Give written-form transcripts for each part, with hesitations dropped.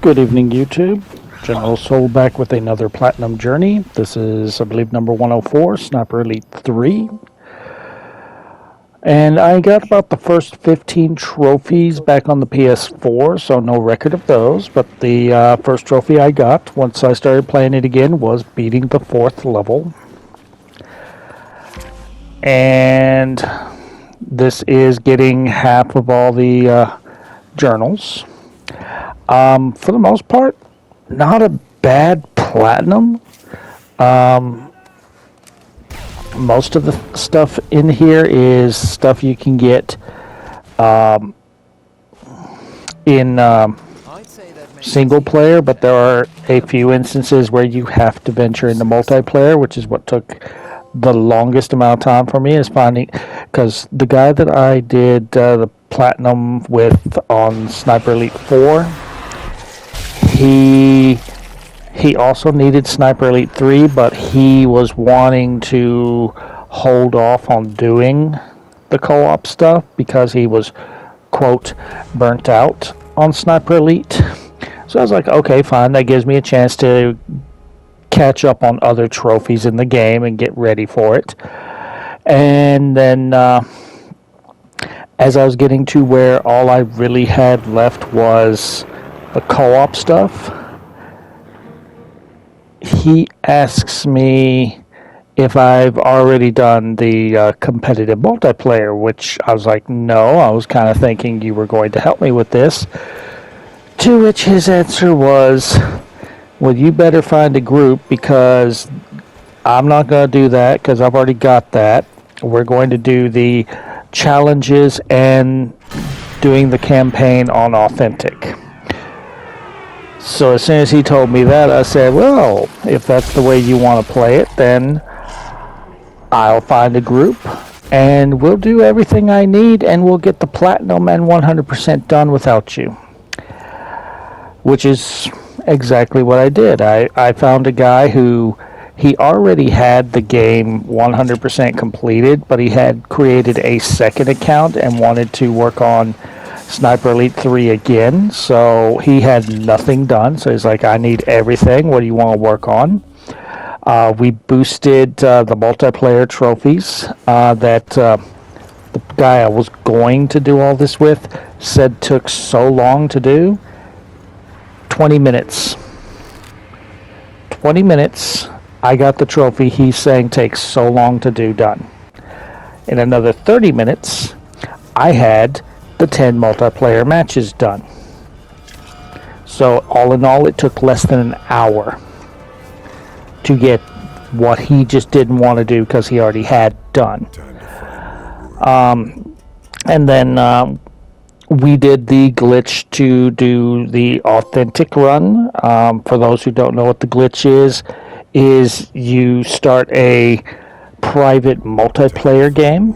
Good evening, YouTube. General Soul back with another Platinum Journey. This is, I believe, number 104, Sniper Elite 3. And I got about the first 15 trophies back on the PS4, so no record of those. But the first trophy I got, once I started playing it again, was beating the 4th level. And this is getting half of all the journals. For the most part, not a bad platinum. Most of the stuff in here is stuff you can get in single player, but there are a few instances where you have to venture into multiplayer, which is what took the longest amount of time for me, is finding, because the guy that I did the platinum with on Sniper Elite 4, he also needed Sniper Elite 3, but he was wanting to hold off on doing the co-op stuff because he was, quote, burnt out on Sniper Elite. So I was like, okay, fine, that gives me a chance to catch up on other trophies in the game and get ready for it. And then as I was getting to where all I really had left was the co-op stuff, he asks me if I've already done the competitive multiplayer, which I was like, no, I was kind of thinking you were going to help me with this. To which his answer was, well, you better find a group, because I'm not going to do that because I've already got that. We're going to do the challenges and doing the campaign on Authentic. So as soon as he told me that, I said, well, if that's the way you want to play it, then I'll find a group and we'll do everything I need and we'll get the platinum and 100% done without you. Which is exactly what I did. I found a guy who, he already had the game 100% completed, but he had created a second account and wanted to work on Sniper Elite 3 again, so he had nothing done. So he's like, I need everything. What do you want to work on? We boosted the multiplayer trophies that the guy I was going to do all this with said took so long to do. 20 minutes. 20 minutes, I got the trophy he's saying takes so long to do done. In another 30 minutes, I had the 10 multiplayer matches done. So all in all, it took less than an hour to get what he just didn't want to do because he already had done. And then we did the glitch to do the Authentic run. For those who don't know what the glitch is you start a private multiplayer game.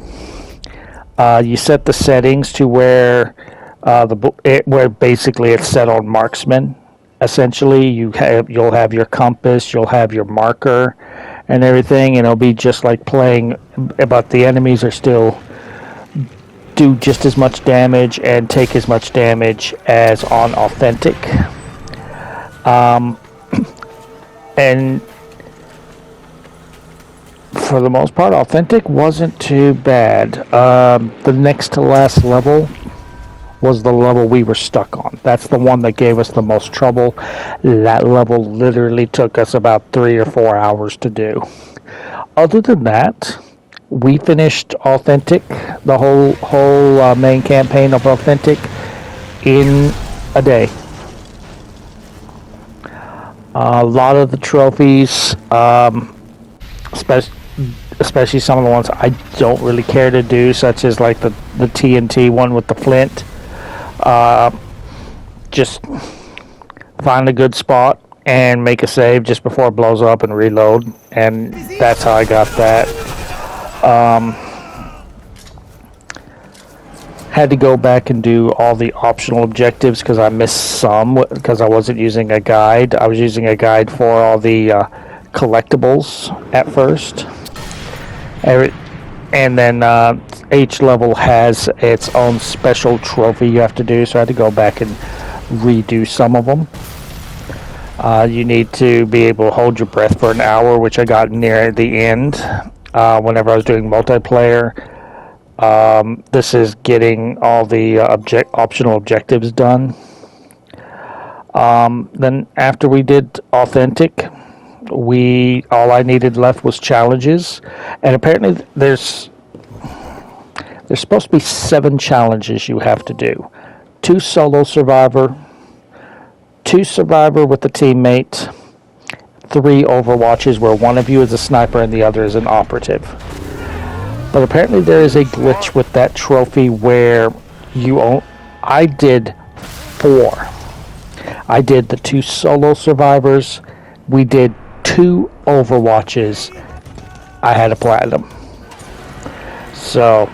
You set the settings to where where basically it's set on marksman. Essentially, you'll have your compass, you'll have your marker, and everything, and it'll be just like playing. But the enemies are still do just as much damage and take as much damage as on Authentic. And for the most part, Authentic wasn't too bad. The next to last level was the level we were stuck on. That's the one that gave us the most trouble. That level literally took us about 3 or 4 hours to do. Other than that, we finished Authentic, the whole main campaign of Authentic, in a day. A lot of the trophies, especially some of the ones I don't really care to do, such as like the TNT one with the flint. Just find a good spot and make a save just before it blows up and reload, and that's how I got that. Had to go back and do all the optional objectives because I missed some because I wasn't using a guide. I was using a guide for all the collectibles at first. And then each level has its own special trophy you have to do, so I had to go back and redo some of them. You need to be able to hold your breath for an hour, which I got near the end whenever I was doing multiplayer. This is getting all the optional objectives done. Then after we did authentic, all I needed left was challenges, and apparently there's supposed to be 7 challenges you have to do. 2 solo survivor, 2 survivor with a teammate, 3 overwatches where one of you is a sniper and the other is an operative. But apparently there is a glitch with that trophy where I did 4. I did the 2 solo survivors. We did 2 overwatches. I had a platinum. So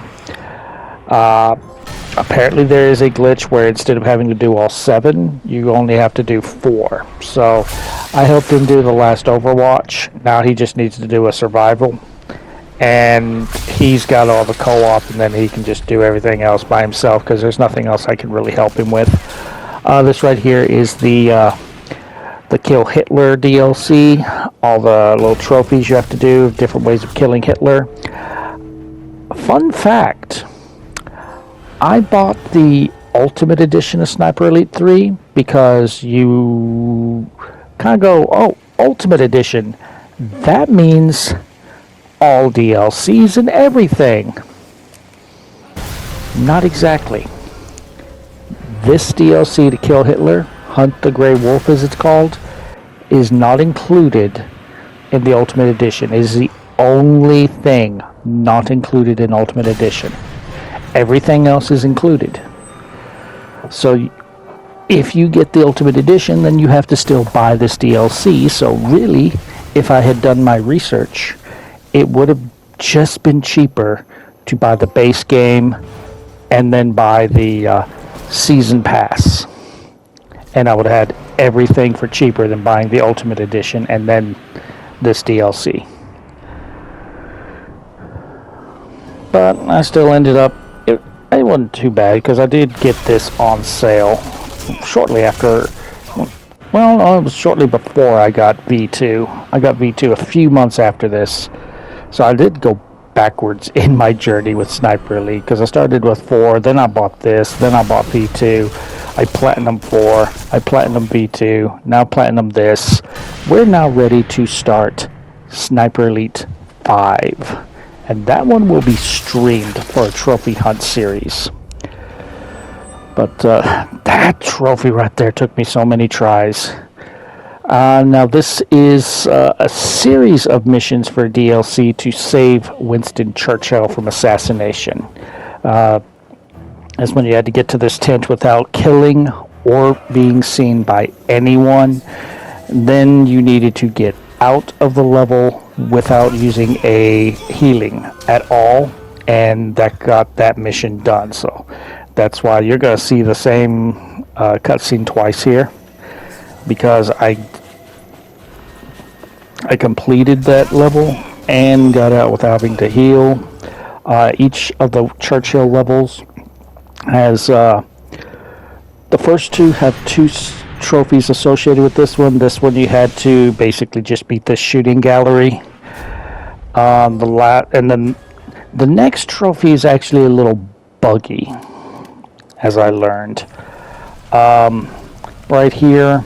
apparently there is a glitch where instead of having to do all 7, you only have to do 4. So I helped him do the last Overwatch. Now he just needs to do a survival. And he's got all the co-op, and then he can just do everything else by himself because there's nothing else I can really help him with. This right here is the Kill Hitler DLC. All the little trophies you have to do, different ways of killing Hitler. Fun fact, I bought the Ultimate Edition of Sniper Elite 3 because you kind of go, oh, Ultimate Edition, that means all DLCs and everything. Not exactly. This DLC to Kill Hitler, Hunt the Grey Wolf as it's called, is not included in the Ultimate Edition. It is the only thing not included in Ultimate Edition. Everything else is included. So if you get the Ultimate Edition, then you have to still buy this DLC. So really, if I had done my research, it would have just been cheaper to buy the base game and then buy the season pass. And I would have had everything for cheaper than buying the Ultimate Edition and then this DLC. But I still ended up, it wasn't too bad because I did get this on sale shortly after, well, no, it was shortly before I got V2. I got V2 a few months after this. So I did go backwards in my journey with Sniper Elite because I started with 4, then I bought this, then I bought V2, I Platinum 4, I Platinum V2, now Platinum this. We're now ready to start Sniper Elite 5. And that one will be streamed for a trophy hunt series. But that trophy right there took me so many tries. Now this is a series of missions for DLC to save Winston Churchill from assassination. That's when you had to get to this tent without killing or being seen by anyone. Then you needed to get out of the level without using a healing at all, and that got that mission done. So that's why you're going to see the same cutscene twice here, because I completed that level and got out without having to heal. Each of the Churchill levels has the first 2 have 2 trophies associated with this one. This one you had to basically just beat the shooting gallery. And then the next trophy is actually a little buggy, as I learned. Right here,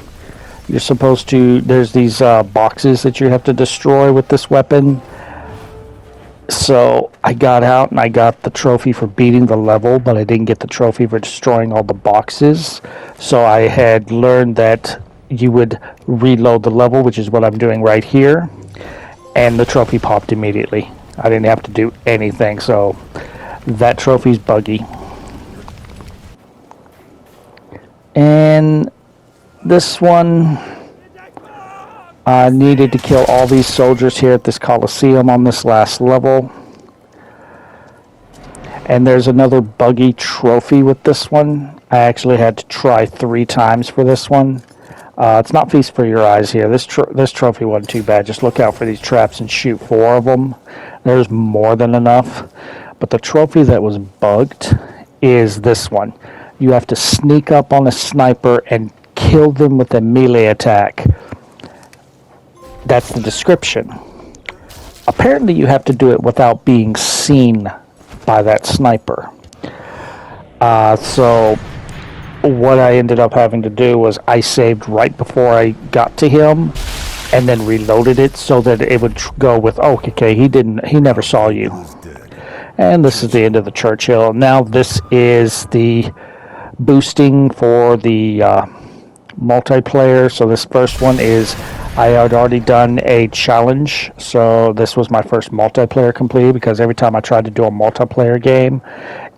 you're supposed to, there's these boxes that you have to destroy with this weapon. So I got out and I got the trophy for beating the level, but I didn't get the trophy for destroying all the boxes. So I had learned that you would reload the level, which is what I'm doing right here, and the trophy popped immediately. I didn't have to do anything, so that trophy's buggy. And this one, I needed to kill all these soldiers here at this Coliseum on this last level. And there's another buggy trophy with this one. I actually had to try 3 times for this one. It's not feast for your eyes here. This trophy wasn't too bad. Just look out for these traps and shoot 4 of them. There's more than enough. But the trophy that was bugged is this one. You have to sneak up on a sniper and kill them with a melee attack. That's the description. Apparently you have to do it without being seen by that sniper. So what I ended up having to do was I saved right before I got to him and then reloaded it so that it would go with, oh, okay, he never saw you. And this is the end of the Churchill. Now this is the boosting for the multiplayer. So this first one is, I had already done a challenge, so this was my first multiplayer complete, because every time I tried to do a multiplayer game,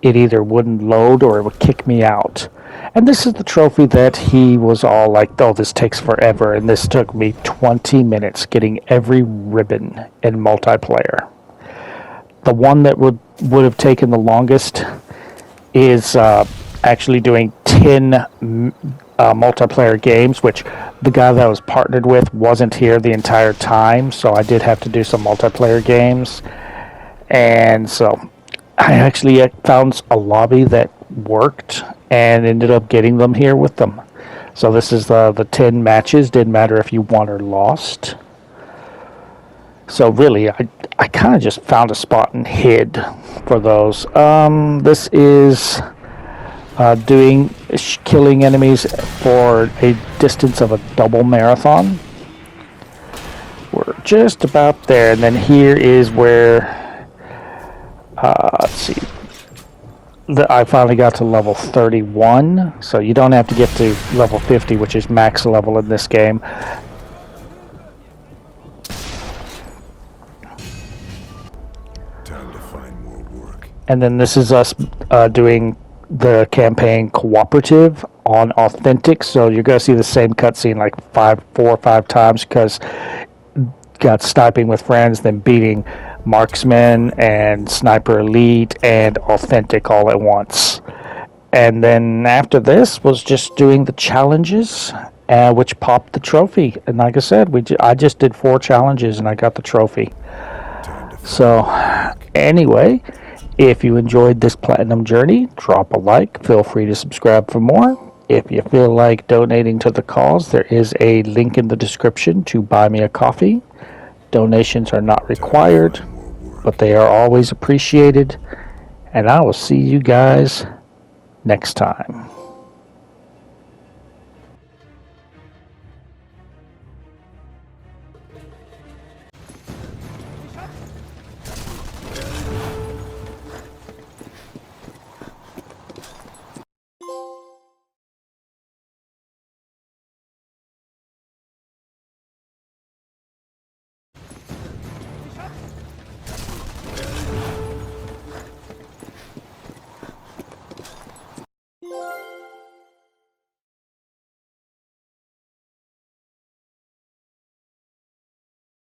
it either wouldn't load or it would kick me out. And this is the trophy that he was all like, oh, this takes forever, and this took me 20 minutes getting every ribbon in multiplayer. The one that would have taken the longest is actually doing 10 multiplayer games, which the guy that I was partnered with wasn't here the entire time, so I did have to do some multiplayer games. And so I actually found a lobby that worked and ended up getting them here with them. So this is the 10 matches, didn't matter if you won or lost. So really, I kind of just found a spot and hid for those. This is killing enemies for a distance of a double marathon. We're just about there, and then here is where, let's see, I finally got to level 31, so you don't have to get to level 50, which is max level in this game. Time to find more work. And then this is us doing the campaign cooperative on Authentic, so you're going to see the same cutscene like 4 or 5 times, because got sniping with friends, then beating Marksman and Sniper Elite and Authentic all at once. And then after this was just doing the challenges, which popped the trophy. And like I said, I just did 4 challenges and I got the trophy. So anyway, if you enjoyed this Platinum journey, drop a like. Feel free to subscribe for more. If you feel like donating to the cause, there is a link in the description to buy me a coffee. Donations are not required, but they are always appreciated. And I will see you guys next time.